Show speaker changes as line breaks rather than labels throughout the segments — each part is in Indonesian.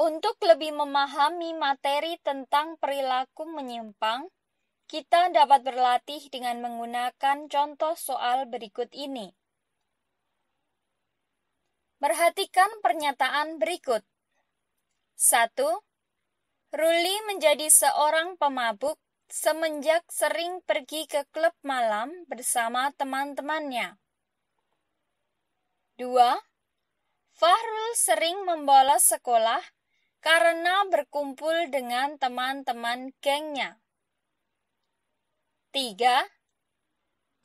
Untuk lebih memahami materi tentang perilaku menyimpang, kita dapat berlatih dengan menggunakan contoh soal berikut ini. Perhatikan pernyataan berikut. 1. Ruli menjadi seorang pemabuk semenjak sering pergi ke klub malam bersama teman-temannya. 2. Fahrul sering membolos sekolah karena berkumpul dengan teman-teman gengnya. 3.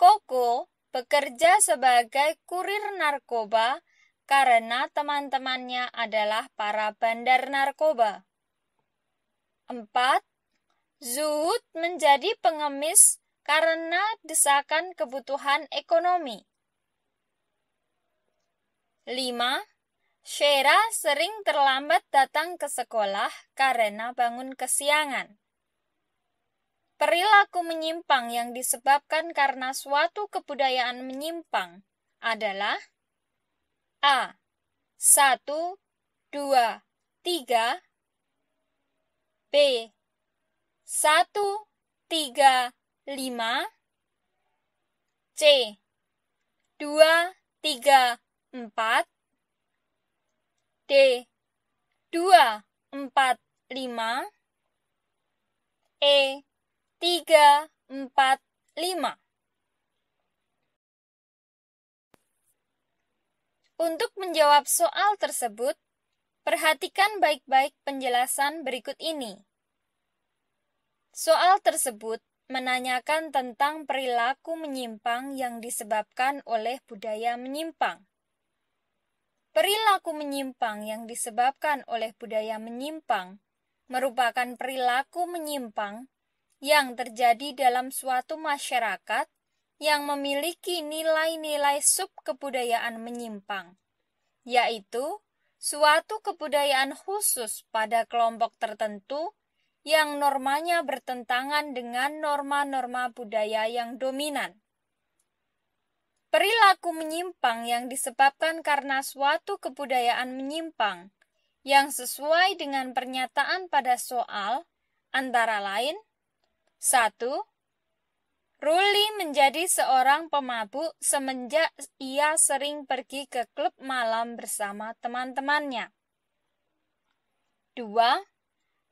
Koko bekerja sebagai kurir narkoba karena teman-temannya adalah para bandar narkoba. 4. Zuhud menjadi pengemis karena desakan kebutuhan ekonomi. 5. Syera sering terlambat datang ke sekolah karena bangun kesiangan. Perilaku menyimpang yang disebabkan karena suatu kebudayaan menyimpang adalah A. 1, 2, 3 B. 1, 3, 5 C. 2, 3, 4 D. 2, 4, 5 E. 3, 4, 5 Untuk menjawab soal tersebut, perhatikan baik-baik penjelasan berikut ini. Soal tersebut menanyakan tentang perilaku menyimpang yang disebabkan oleh budaya menyimpang. Perilaku menyimpang yang disebabkan oleh budaya menyimpang merupakan perilaku menyimpang yang terjadi dalam suatu masyarakat yang memiliki nilai-nilai subkebudayaan menyimpang, yaitu suatu kebudayaan khusus pada kelompok tertentu yang normanya bertentangan dengan norma-norma budaya yang dominan. Perilaku menyimpang yang disebabkan karena suatu kebudayaan menyimpang yang sesuai dengan pernyataan pada soal antara lain 1. Ruli menjadi seorang pemabuk semenjak ia sering pergi ke klub malam bersama teman-temannya. 2.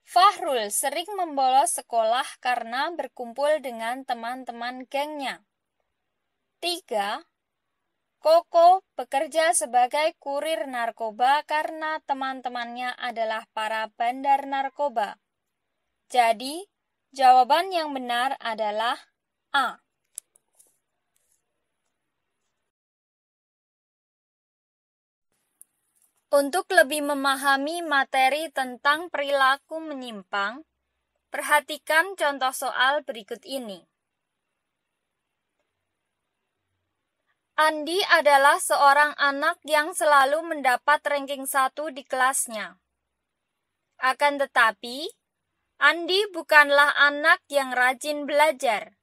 Fahrul sering membolos sekolah karena berkumpul dengan teman-teman gengnya. 3. Koko bekerja sebagai kurir narkoba karena teman-temannya adalah para bandar narkoba. Jadi, jawaban yang benar adalah A. Untuk lebih memahami materi tentang perilaku menyimpang, perhatikan contoh soal berikut ini. Andi adalah seorang anak yang selalu mendapat ranking 1 di kelasnya. Akan tetapi, Andi bukanlah anak yang rajin belajar.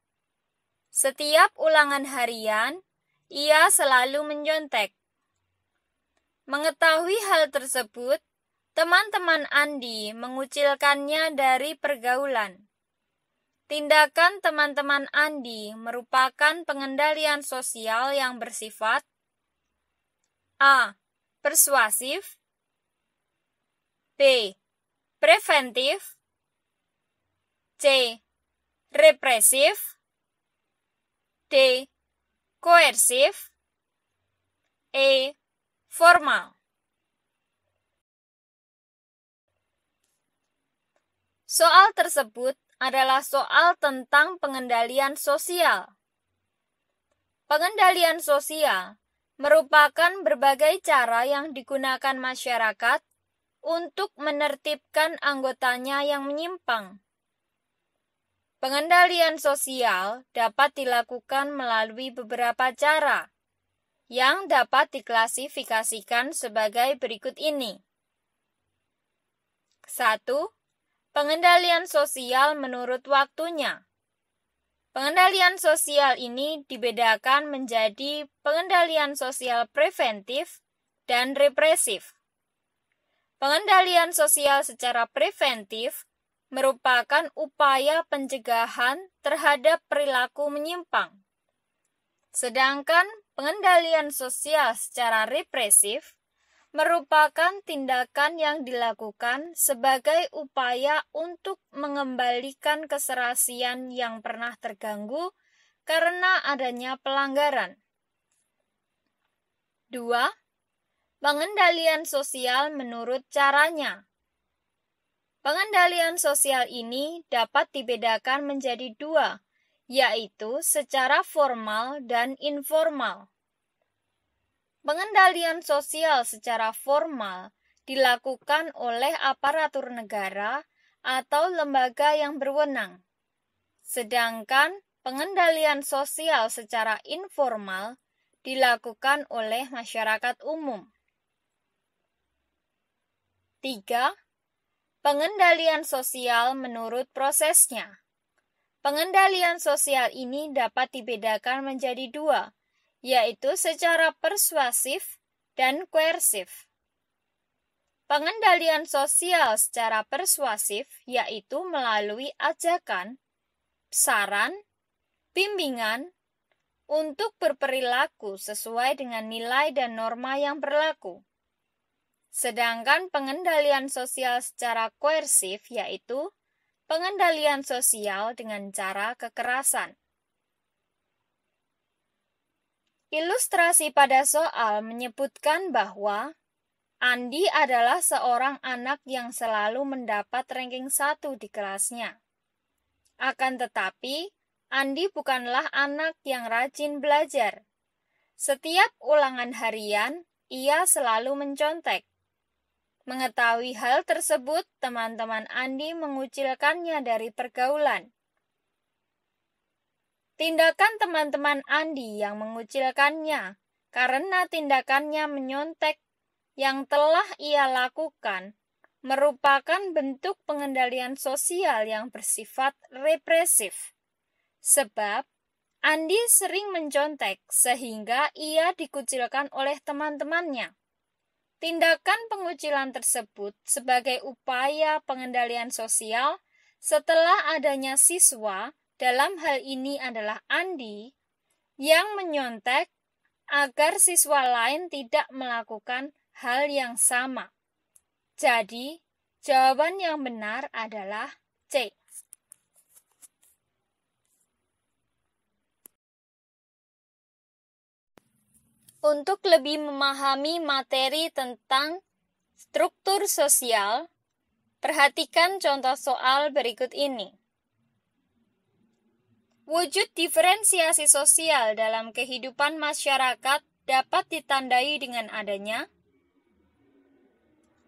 Setiap ulangan harian, ia selalu menyontek. Mengetahui hal tersebut, teman-teman Andi mengucilkannya dari pergaulan. Tindakan teman-teman Andi merupakan pengendalian sosial yang bersifat A. Persuasif B. Preventif C. Represif D. Koersif E. Formal. Soal tersebut adalah soal tentang pengendalian sosial. Pengendalian sosial merupakan berbagai cara yang digunakan masyarakat untuk menertibkan anggotanya yang menyimpang. Pengendalian sosial dapat dilakukan melalui beberapa cara yang dapat diklasifikasikan sebagai berikut ini. 1. Pengendalian sosial menurut waktunya. Pengendalian sosial ini dibedakan menjadi pengendalian sosial preventif dan represif. Pengendalian sosial secara preventif merupakan upaya pencegahan terhadap perilaku menyimpang. Sedangkan pengendalian sosial secara represif merupakan tindakan yang dilakukan sebagai upaya untuk mengembalikan keserasian yang pernah terganggu karena adanya pelanggaran. 2. Pengendalian sosial menurut caranya. Pengendalian sosial ini dapat dibedakan menjadi dua, yaitu secara formal dan informal. Pengendalian sosial secara formal dilakukan oleh aparatur negara atau lembaga yang berwenang. Sedangkan pengendalian sosial secara informal dilakukan oleh masyarakat umum. 3. Pengendalian sosial menurut prosesnya. Pengendalian sosial ini dapat dibedakan menjadi dua, yaitu secara persuasif dan koersif. Pengendalian sosial secara persuasif yaitu melalui ajakan, saran, bimbingan untuk berperilaku sesuai dengan nilai dan norma yang berlaku. Sedangkan pengendalian sosial secara koersif yaitu pengendalian sosial dengan cara kekerasan. Ilustrasi pada soal menyebutkan bahwa Andi adalah seorang anak yang selalu mendapat ranking 1 di kelasnya. Akan tetapi, Andi bukanlah anak yang rajin belajar. Setiap ulangan harian, ia selalu mencontek. Mengetahui hal tersebut, teman-teman Andi mengucilkannya dari pergaulan. Tindakan teman-teman Andi yang mengucilkannya karena tindakannya menyontek yang telah ia lakukan merupakan bentuk pengendalian sosial yang bersifat represif. Sebab Andi sering mencontek sehingga ia dikucilkan oleh teman-temannya. Tindakan pengucilan tersebut sebagai upaya pengendalian sosial setelah adanya siswa, dalam hal ini adalah Andi, yang menyontek agar siswa lain tidak melakukan hal yang sama. Jadi, jawaban yang benar adalah C. Untuk lebih memahami materi tentang struktur sosial, perhatikan contoh soal berikut ini. Wujud diferensiasi sosial dalam kehidupan masyarakat dapat ditandai dengan adanya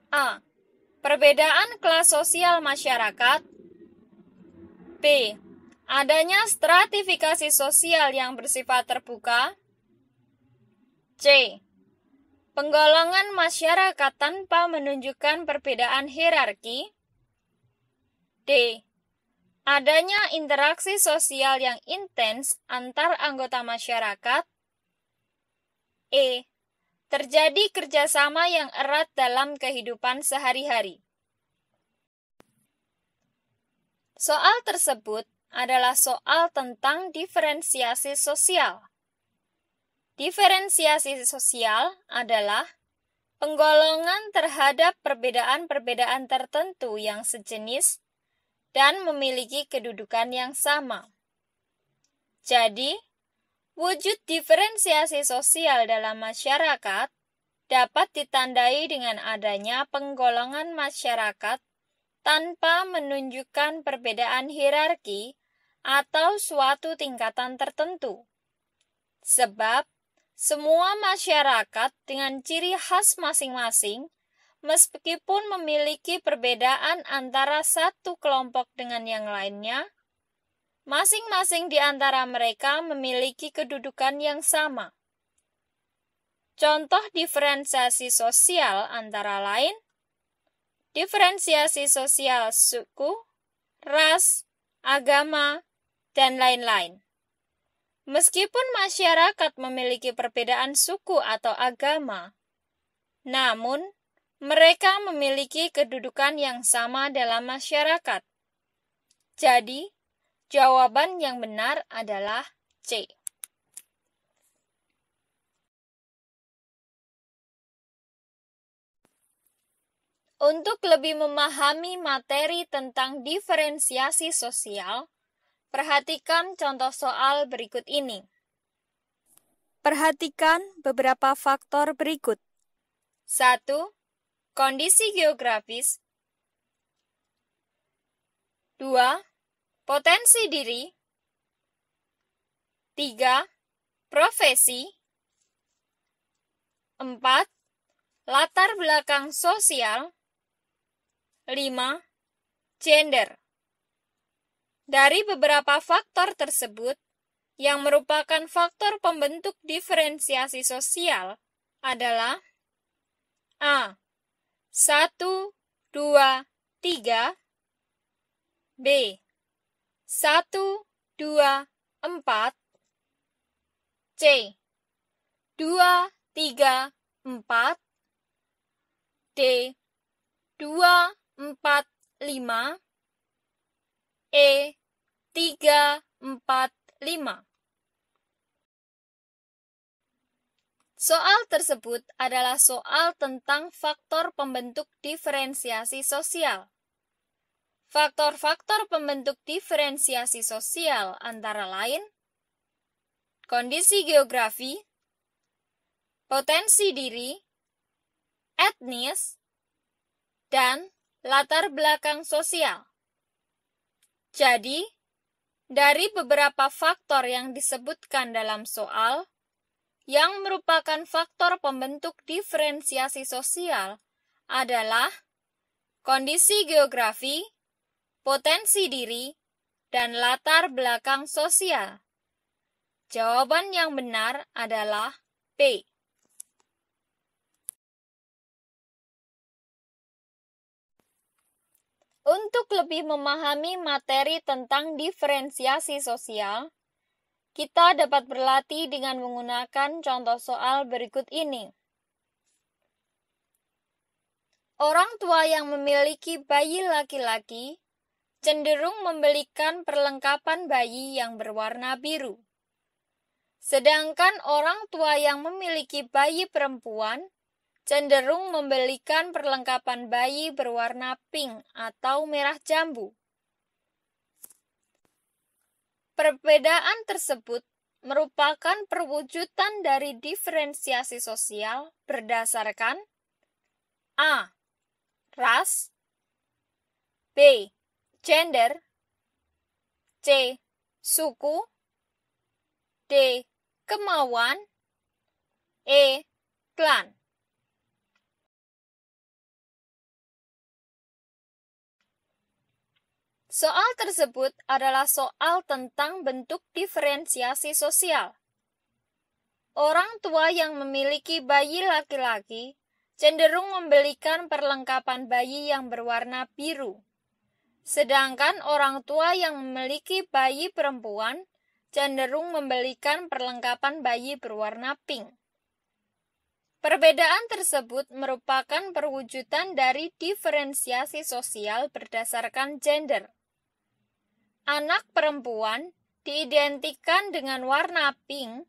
A. Perbedaan kelas sosial masyarakat. B. Adanya stratifikasi sosial yang bersifat terbuka. C. Penggolongan masyarakat tanpa menunjukkan perbedaan hierarki. D. Adanya interaksi sosial yang intens antar anggota masyarakat. E. Terjadi kerjasama yang erat dalam kehidupan sehari-hari. Soal tersebut adalah soal tentang diferensiasi sosial. Diferensiasi sosial adalah penggolongan terhadap perbedaan-perbedaan tertentu yang sejenis dan memiliki kedudukan yang sama. Jadi, wujud diferensiasi sosial dalam masyarakat dapat ditandai dengan adanya penggolongan masyarakat tanpa menunjukkan perbedaan hierarki atau suatu tingkatan tertentu. Sebab, semua masyarakat dengan ciri khas masing-masing, meskipun memiliki perbedaan antara satu kelompok dengan yang lainnya, masing-masing di antara mereka memiliki kedudukan yang sama. Contoh diferensiasi sosial antara lain, diferensiasi sosial suku, ras, agama, dan lain-lain. Meskipun masyarakat memiliki perbedaan suku atau agama, namun Mereka memiliki kedudukan yang sama dalam masyarakat. Jadi, jawaban yang benar adalah C. Untuk lebih memahami materi tentang diferensiasi sosial, perhatikan contoh soal berikut ini. Perhatikan beberapa faktor berikut. 1. Kondisi geografis. 2. Potensi diri. 3. Profesi. 4. Latar belakang sosial. 5. Gender. Dari beberapa faktor tersebut, yang merupakan faktor pembentuk diferensiasi sosial adalah A. 1, 2, 3. B. 1, 2, 4. C. 2, 3, 4. D. 2, 4, 5. E. 3, 4, 5. Soal tersebut adalah soal tentang faktor pembentuk diferensiasi sosial. Faktor-faktor pembentuk diferensiasi sosial antara lain kondisi geografi, potensi diri, etnis, dan latar belakang sosial. Jadi, dari beberapa faktor yang disebutkan dalam soal, yang merupakan faktor pembentuk diferensiasi sosial adalah kondisi geografi, potensi diri, dan latar belakang sosial. Jawaban yang benar adalah B. Untuk lebih memahami materi tentang diferensiasi sosial, kita dapat berlatih dengan menggunakan contoh soal berikut ini. Orang tua yang memiliki bayi laki-laki cenderung membelikan perlengkapan bayi yang berwarna biru. Sedangkan orang tua yang memiliki bayi perempuan cenderung membelikan perlengkapan bayi berwarna pink atau merah jambu. Perbedaan tersebut merupakan perwujudan dari diferensiasi sosial berdasarkan A. Ras, B. Gender, C. Suku, D. Kemauan, E. Klan. Soal tersebut adalah soal tentang bentuk diferensiasi sosial. Orang tua yang memiliki bayi laki-laki cenderung membelikan perlengkapan bayi yang berwarna biru. Sedangkan orang tua yang memiliki bayi perempuan cenderung membelikan perlengkapan bayi berwarna pink. Perbedaan tersebut merupakan perwujudan dari diferensiasi sosial berdasarkan gender. Anak perempuan diidentikan dengan warna pink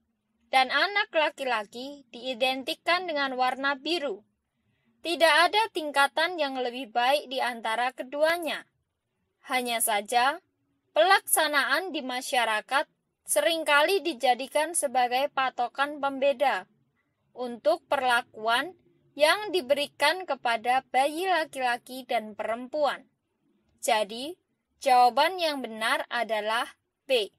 dan anak laki-laki diidentikan dengan warna biru. Tidak ada tingkatan yang lebih baik di antara keduanya. Hanya saja, pelaksanaan di masyarakat seringkali dijadikan sebagai patokan pembeda untuk perlakuan yang diberikan kepada bayi laki-laki dan perempuan. Jadi, jawaban yang benar adalah B.